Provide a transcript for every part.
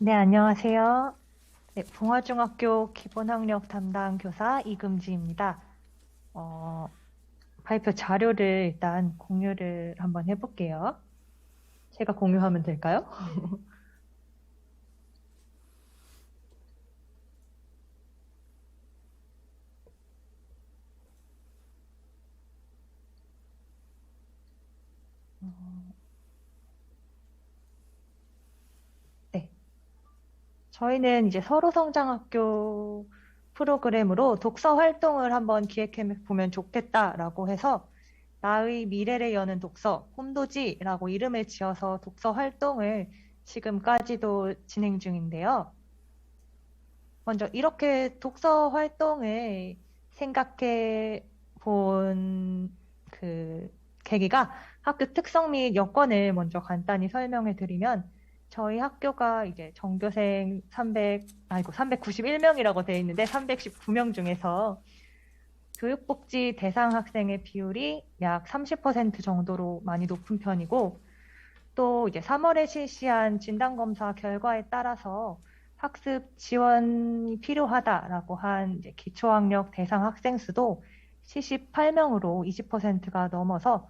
네, 안녕하세요. 네, 봉화중학교 기본학력 담당 교사 이금지입니다. 어, 발표 자료를 일단 공유를 한번 해볼게요. 제가 공유하면 될까요? 어, 네. 저희는 이제 서로성장학교 프로그램으로 독서 활동을 한번 기획해 보면 좋겠다라고 해서 나의 미래를 여는 독서, 홈도지라고 이름을 지어서 독서 활동을 지금까지도 진행 중인데요. 먼저 이렇게 독서 활동을 생각해 본 그 계기가 학교 특성 및 여건을 먼저 간단히 설명해 드리면 저희 학교가 이제 전교생 391명이라고 되어 있는데 319명 중에서 교육복지 대상 학생의 비율이 약 30% 정도로 많이 높은 편이고 또 이제 3월에 실시한 진단검사 결과에 따라서 학습 지원이 필요하다라고 한 이제 기초학력 대상 학생 수도 78명으로 20%가 넘어서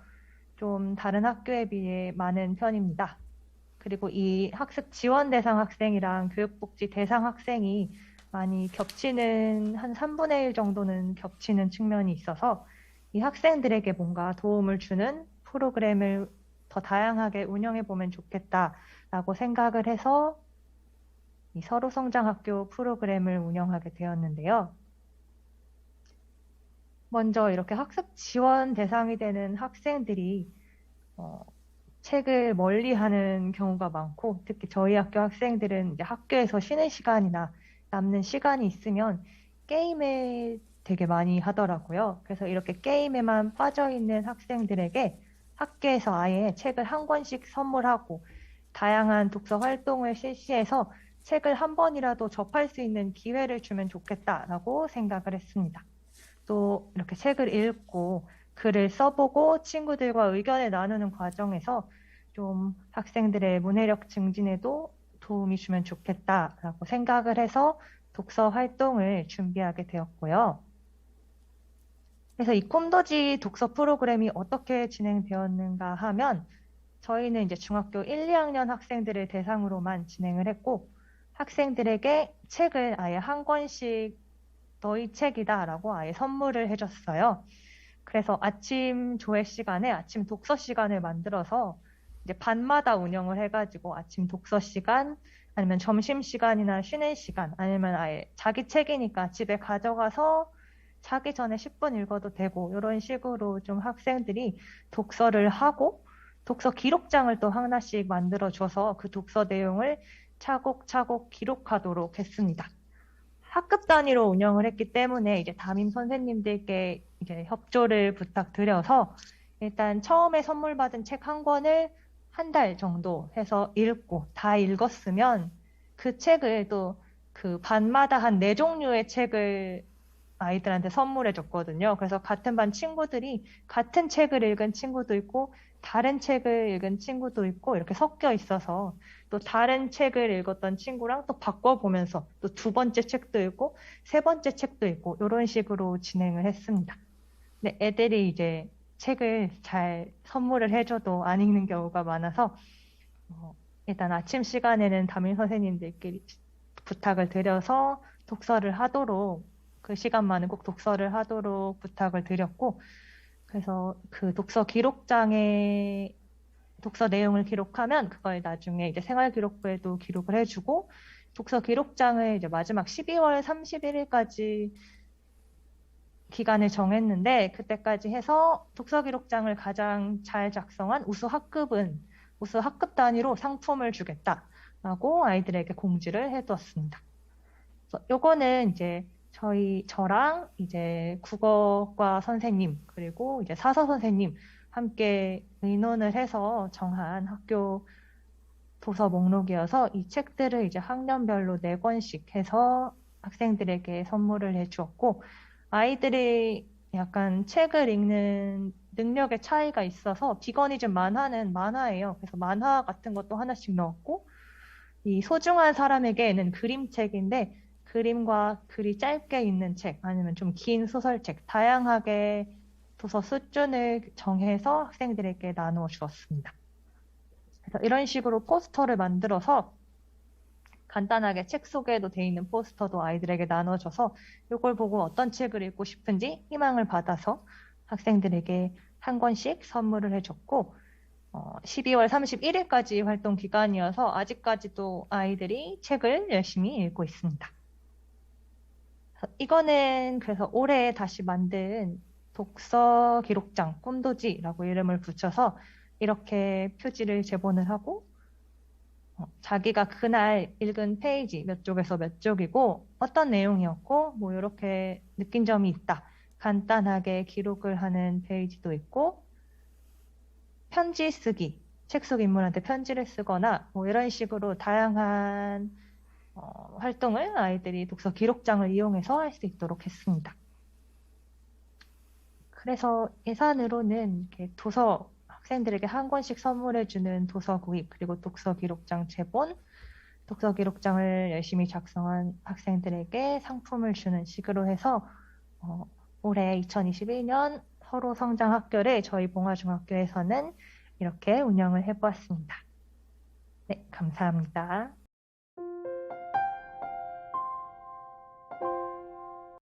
좀 다른 학교에 비해 많은 편입니다. 그리고 이 학습 지원 대상 학생이랑 교육복지 대상 학생이 많이 겹치는 한 3분의 1 정도는 겹치는 측면이 있어서 이 학생들에게 뭔가 도움을 주는 프로그램을 더 다양하게 운영해 보면 좋겠다라고 생각을 해서 이 서로성장학교 프로그램을 운영하게 되었는데요. 먼저 이렇게 학습 지원 대상이 되는 학생들이 어, 책을 멀리하는 경우가 많고, 특히 저희 학교 학생들은 이제 학교에서 쉬는 시간이나 남는 시간이 있으면 게임에 되게 많이 하더라고요. 그래서 이렇게 게임에만 빠져 있는 학생들에게 학교에서 아예 책을 한 권씩 선물하고 다양한 독서 활동을 실시해서 책을 한 번이라도 접할 수 있는 기회를 주면 좋겠다라고 생각을 했습니다. 또 이렇게 책을 읽고 글을 써보고 친구들과 의견을 나누는 과정에서 좀 학생들의 문해력 증진에도 도움이 주면 좋겠다라고 생각을 해서 독서 활동을 준비하게 되었고요. 그래서 이 콤더지 독서 프로그램이 어떻게 진행되었는가 하면 저희는 이제 중학교 1, 2학년 학생들을 대상으로만 진행을 했고 학생들에게 책을 아예 한 권씩 너희 책이다라고 아예 선물을 해줬어요. 그래서 아침 조회 시간에 아침 독서 시간을 만들어서 이제 반마다 운영을 해가지고 아침 독서 시간 아니면 점심 시간이나 쉬는 시간 아니면 아예 자기 책이니까 집에 가져가서 자기 전에 10분 읽어도 되고 이런 식으로 좀 학생들이 독서를 하고 독서 기록장을 또 하나씩 만들어줘서 그 독서 내용을 차곡차곡 기록하도록 했습니다. 학급 단위로 운영을 했기 때문에 이제 담임 선생님들께 이제 협조를 부탁드려서 일단 처음에 선물 받은 책 한 권을 한 달 정도 해서 읽고 다 읽었으면 그 책을 또 그 반마다 한 네 종류의 책을 아이들한테 선물해 줬거든요. 그래서 같은 반 친구들이 같은 책을 읽은 친구도 있고 다른 책을 읽은 친구도 있고 이렇게 섞여 있어서 또 다른 책을 읽었던 친구랑 또 바꿔보면서 또 두 번째 책도 읽고 세 번째 책도 읽고 이런 식으로 진행을 했습니다. 근데 애들이 이제 책을 잘 선물을 해줘도 안 읽는 경우가 많아서 어, 일단 아침 시간에는 담임 선생님들끼리 부탁을 드려서 독서를 하도록 그 시간만은 꼭 독서를 하도록 부탁을 드렸고 그래서 그 독서 기록장에 독서 내용을 기록하면 그걸 나중에 이제 생활기록부에도 기록을 해주고 독서 기록장을 이제 마지막 12월 31일까지 기간을 정했는데 그때까지 해서 독서 기록장을 가장 잘 작성한 우수 학급 단위로 상품을 주겠다라고 아이들에게 공지를 해두었습니다. 그래서 요거는 이제 저랑 이제 국어과 선생님, 그리고 이제 사서 선생님 함께 의논을 해서 정한 학교 도서 목록이어서 이 책들을 이제 학년별로 네 권씩 해서 학생들에게 선물을 해주었고, 아이들이 약간 책을 읽는 능력의 차이가 있어서 비거니즘 만화는 만화예요. 그래서 만화 같은 것도 하나씩 넣었고, 이 소중한 사람에게는 그림책인데 그림과 글이 짧게 있는 책 아니면 좀 긴 소설책 다양하게 도서 수준을 정해서 학생들에게 나누어 주었습니다. 그래서 이런 식으로 포스터를 만들어서 간단하게 책 소개도 돼 있는 포스터도 아이들에게 나눠줘서 이걸 보고 어떤 책을 읽고 싶은지 희망을 받아서 학생들에게 한 권씩 선물을 해줬고 12월 31일까지 활동 기간이어서 아직까지도 아이들이 책을 열심히 읽고 있습니다. 이거는 그래서 올해 다시 만든 독서 기록장 꿈도지라고 이름을 붙여서 이렇게 표지를 제본을 하고 자기가 그날 읽은 페이지 몇 쪽에서 몇 쪽이고 어떤 내용이었고 뭐 이렇게 느낀 점이 있다. 간단하게 기록을 하는 페이지도 있고 편지 쓰기, 책 속 인물한테 편지를 쓰거나 뭐 이런 식으로 다양한 활동을 아이들이 독서 기록장을 이용해서 할 수 있도록 했습니다. 그래서 예산으로는 이렇게 도서 학생들에게 한 권씩 선물해주는 도서 구입, 그리고 독서 기록장 제본, 독서 기록장을 열심히 작성한 학생들에게 상품을 주는 식으로 해서 올해 2021년 서로 성장 학교를 저희 봉화중학교에서는 이렇게 운영을 해보았습니다. 네, 감사합니다.